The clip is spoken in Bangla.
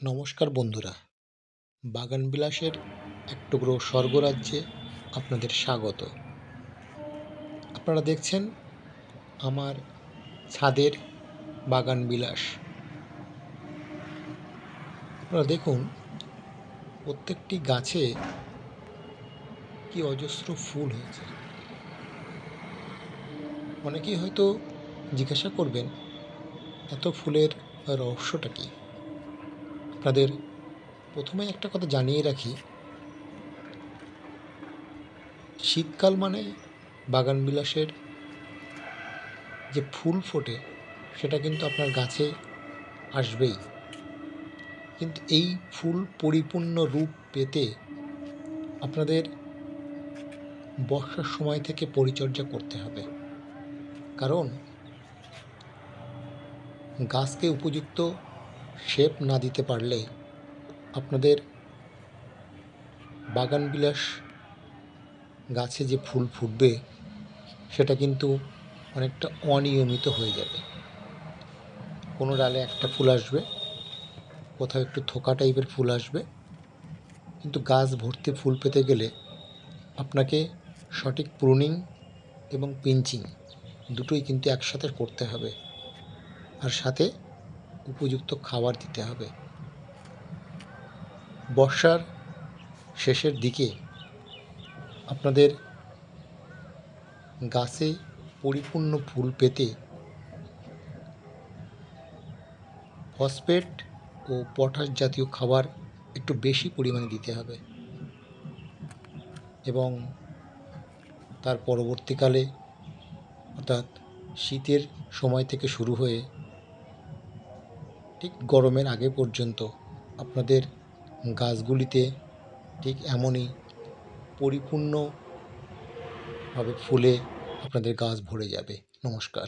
নমস্কার বন্ধুরা, বাগান বিলাসের এক টুকরো স্বর্গরাজ্যে আপনাদের স্বাগত। আপনারা দেখছেন আমার ছাদের বাগান বিলাস। আপনারা দেখুন, প্রত্যেকটি গাছে কি অজস্র ফুল হয়েছে। অনেকেই হয়তো জিজ্ঞাসা করবেন, এত ফুলের রহস্যটা কি? আপনাদের প্রথমে একটা কথা জানিয়ে রাখি, শীতকাল মানে বাগান বিলাসের যে ফুল ফোটে সেটা কিন্তু আপনার গাছে আসবেই। কিন্তু এই ফুল পরিপূর্ণ রূপ পেতে আপনাদের বর্ষার সময় থেকে পরিচর্যা করতে হবে। কারণ গাছকে উপযুক্ত শেপ না দিতে পারলে আপনাদের বাগান বিলাস গাছে যে ফুল ফুটবে সেটা কিন্তু অনেকটা অনিয়মিত হয়ে যাবে। কোনো ডালে একটা ফুল আসবে, কোথাও একটু থোকা টাইপের ফুল আসবে, কিন্তু গাছ ভর্তি ফুল পেতে গেলে আপনাকে সঠিক প্রুনিং এবং পিঞ্চিং দুটোই কিন্তু একসাথে করতে হবে, আর সাথে উপযুক্ত খাবার দিতে হবে। বর্ষার শেষের দিকে আপনাদের গাছে পরিপূর্ণ ফুল পেতে ফসফেট ও পটাশ জাতীয় খাবার একটু বেশি পরিমাণে দিতে হবে, এবং তার পরবর্তীকালে অর্থাৎ শীতের সময় থেকে শুরু হয়ে ঠিক গরমের আগে পর্যন্ত আপনাদের গাছগুলিতে ঠিক এমনই পরিপূর্ণভাবে ফুলে আপনাদের গাছ ভরে যাবে। নমস্কার।